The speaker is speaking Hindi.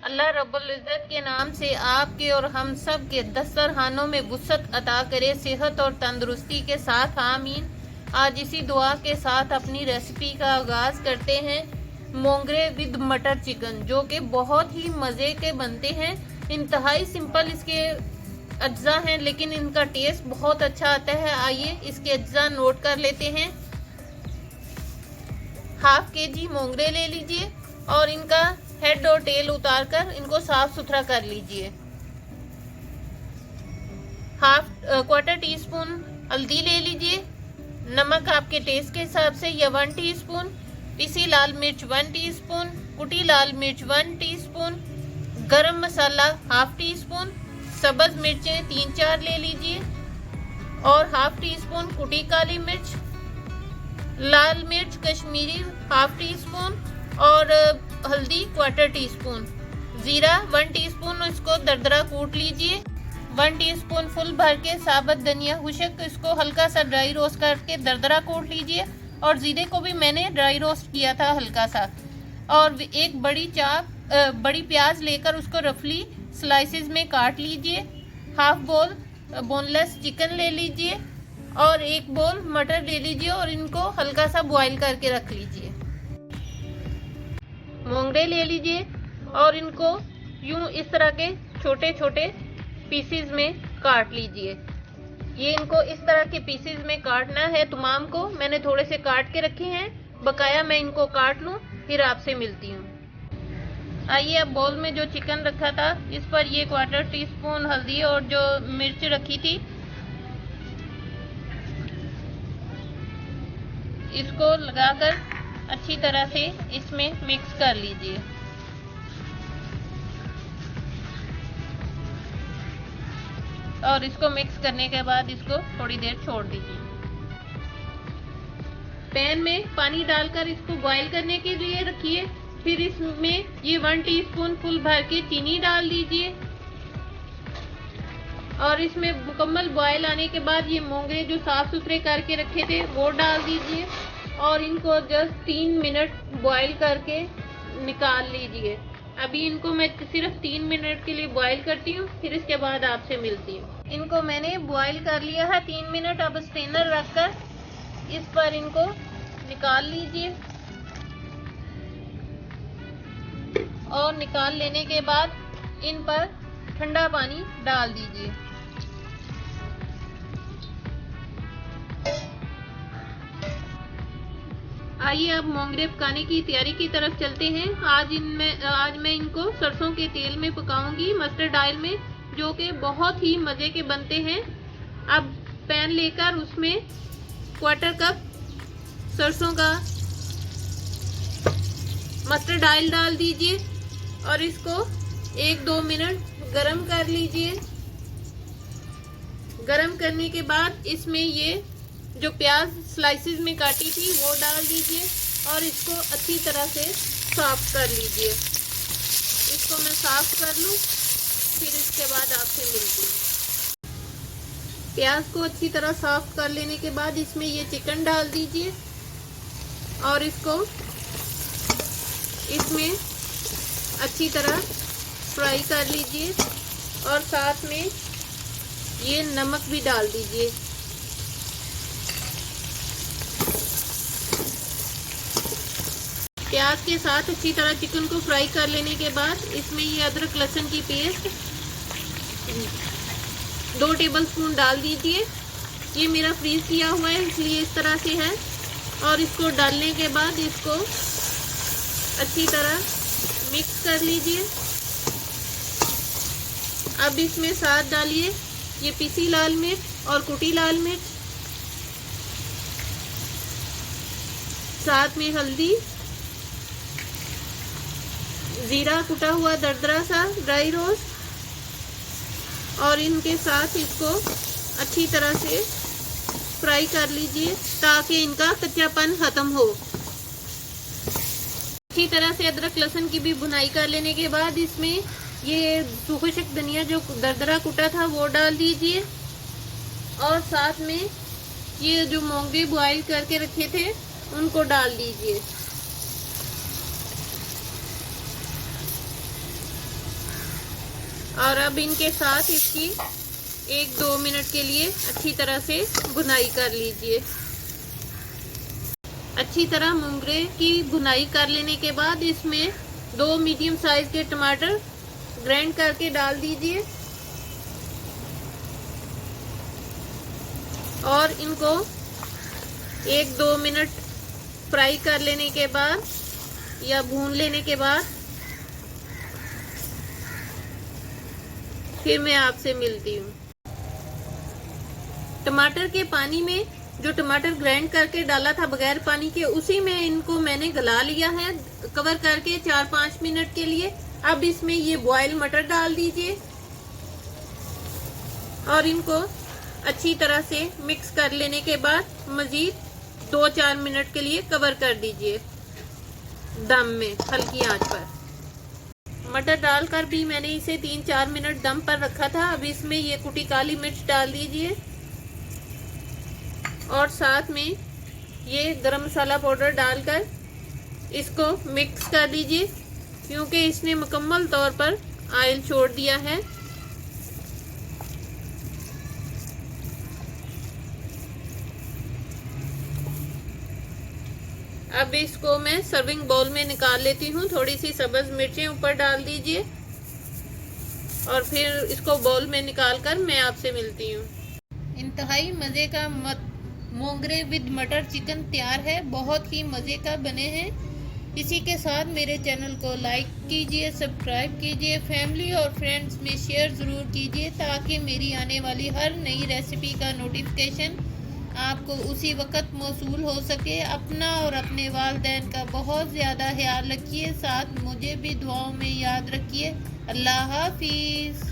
अल्लाह रब्बुल इज़्ज़त के नाम से आपके और हम सब के दस्तरखानों में वुसअत अता करे, सेहत और तंदुरुस्ती के साथ, आमीन। आज इसी दुआ के साथ अपनी रेसिपी का आगाज़ करते हैं। मोंगरे विद मटर चिकन, जो कि बहुत ही मज़े के बनते हैं। इंतहाई सिंपल इसके अज्जा हैं, लेकिन इनका टेस्ट बहुत अच्छा आता है। आइए इसके अज्जा नोट कर लेते हैं। हाफ केजी मोंगरे ले लीजिए और इनका हेड और टेल उतारकर इनको साफ सुथरा कर लीजिए। क्वार्टर टी स्पून हल्दी ले लीजिए। नमक आपके टेस्ट के हिसाब से या 1 टीस्पून। पिसी लाल मिर्च 1 टीस्पून। कुटी लाल मिर्च 1 टीस्पून। गरम मसाला हाफ टी स्पून। सब्ज मिर्चें 3-4 ले लीजिए और हाफ टी स्पून कुटी काली मिर्च। लाल मिर्च कश्मीरी हाफ टी स्पून और हल्दी क्वार्टर टी स्पून। जीरा 1 टीस्पून, इसको दरदरा कूट लीजिए। 1 टीस्पून फुल भर के साबुत धनिया खुशक, इसको हल्का सा ड्राई रोस्ट करके दरदरा कूट लीजिए। और जीरे को भी मैंने ड्राई रोस्ट किया था हल्का सा। और एक बड़ी प्याज लेकर उसको रफली स्लाइसेस में काट लीजिए। हाफ बोल बोनलेस चिकन ले लीजिए और 1 बोल मटर ले लीजिए और इनको हल्का सा बॉईल करके रख लीजिए। मोंगरे ले लीजिए और इनको यूं इस तरह के छोटे छोटे पीसेस में काट लीजिए। ये इनको इस तरह के पीसेस में काटना है। तमाम को मैंने थोड़े से काट के रखे हैं, बकाया मैं इनको काट लूं, फिर आपसे मिलती हूँ। आइए अब बोल में जो चिकन रखा था इस पर ये क्वार्टर टी स्पून हल्दी और जो मिर्च रखी थी इसको लगाकर अच्छी तरह से इसमें मिक्स कर लीजिए। और इसको मिक्स करने के बाद इसको थोड़ी देर छोड़ दीजिए। पैन में पानी डालकर इसको बॉईल करने के लिए रखिए। फिर इसमें ये 1 टीस्पून फुल भर के चीनी डाल दीजिए और इसमें मुकम्मल बॉईल आने के बाद ये मोंगरे जो साफ सुथरे करके रखे थे वो डाल दीजिए और इनको जस्ट 3 मिनट बॉईल करके निकाल लीजिए। अभी इनको मैं सिर्फ 3 मिनट के लिए बॉईल करती हूँ, फिर इसके बाद आपसे मिलती हूँ। इनको मैंने बॉईल कर लिया है 3 मिनट। अब स्ट्रेनर रखकर इस पर इनको निकाल लीजिए और निकाल लेने के बाद इन पर ठंडा पानी डाल दीजिए। आइए अब मोंगरे पकाने की तैयारी की तरफ चलते हैं। आज मैं इनको सरसों के तेल में पकाऊंगी, मस्टर्ड ऑयल में, जो कि बहुत ही मज़े के बनते हैं। अब पैन लेकर उसमें क्वार्टर कप सरसों का मस्टर्ड ऑयल डाल दीजिए और इसको 1-2 मिनट गरम कर लीजिए। गरम करने के बाद इसमें ये जो प्याज स्लाइसेस में काटी थी वो डाल दीजिए और इसको अच्छी तरह से साफ कर लीजिए। इसको मैं साफ कर लूँ, फिर इसके बाद आपसे मिलती हूँ। प्याज को अच्छी तरह साफ कर लेने के बाद इसमें ये चिकन डाल दीजिए और इसको इसमें अच्छी तरह फ्राई कर लीजिए और साथ में ये नमक भी डाल दीजिए। प्याज के साथ अच्छी तरह चिकन को फ्राई कर लेने के बाद इसमें ये अदरक लहसुन की पेस्ट 2 टेबलस्पून डाल दीजिए। ये मेरा फ्रीज किया हुआ है इसलिए इस तरह से है। और इसको डालने के बाद इसको अच्छी तरह मिक्स कर लीजिए। अब इसमें साथ डालिए ये पिसी लाल मिर्च और कुटी लाल मिर्च, साथ में हल्दी, जीरा कुटा हुआ दरदरा सा ड्राई रोस्ट, और इनके साथ इसको अच्छी तरह से फ्राई कर लीजिए ताकि इनका कच्चापन खत्म हो। अच्छी तरह से अदरक लहसुन की भी भुनाई कर लेने के बाद इसमें ये खुशक धनिया जो दरदरा कुटा था वो डाल दीजिए और साथ में ये जो मोंगरे बॉईल करके रखे थे उनको डाल दीजिए। और अब इनके साथ इसकी 1-2 मिनट के लिए अच्छी तरह से भुनाई कर लीजिए। अच्छी तरह मोंगरे की भुनाई कर लेने के बाद इसमें 2 मीडियम साइज के टमाटर ग्राइंड करके डाल दीजिए और इनको 1-2 मिनट फ्राई कर लेने के बाद या भून लेने के बाद फिर मैं आपसे मिलती हूँ। टमाटर के पानी में जो टमाटर ग्राइंड करके डाला था बगैर पानी के, उसी में इनको मैंने गला लिया है कवर करके 4-5 मिनट के लिए। अब इसमें ये बॉयल मटर डाल दीजिए और इनको अच्छी तरह से मिक्स कर लेने के बाद मजीद 2-4 मिनट के लिए कवर कर दीजिए दम में हल्की आंच पर। मटर डालकर भी मैंने इसे 3-4 मिनट दम पर रखा था। अब इसमें ये कुटी काली मिर्च डाल दीजिए और साथ में ये गरम मसाला पाउडर डालकर इसको मिक्स कर दीजिए क्योंकि इसने मुकम्मल तौर पर ऑयल छोड़ दिया है। अब इसको मैं सर्विंग बाउल में निकाल लेती हूँ। थोड़ी सी सब्ज मिर्चें ऊपर डाल दीजिए और फिर इसको बाउल में निकाल कर मैं आपसे मिलती हूँ। इंतहाई मज़े का मोंगरे विद मटर चिकन तैयार है। बहुत ही मज़े का बने हैं। इसी के साथ मेरे चैनल को लाइक कीजिए, सब्सक्राइब कीजिए, फैमिली और फ्रेंड्स में शेयर ज़रूर कीजिए ताकि मेरी आने वाली हर नई रेसिपी का नोटिफिकेशन आपको उसी वक्त मौसूल हो सके। अपना और अपने वालिदैन का बहुत ज़्यादा ख्याल रखिए, साथ मुझे भी दुआओं में याद रखिए। अल्लाह हाफिज़।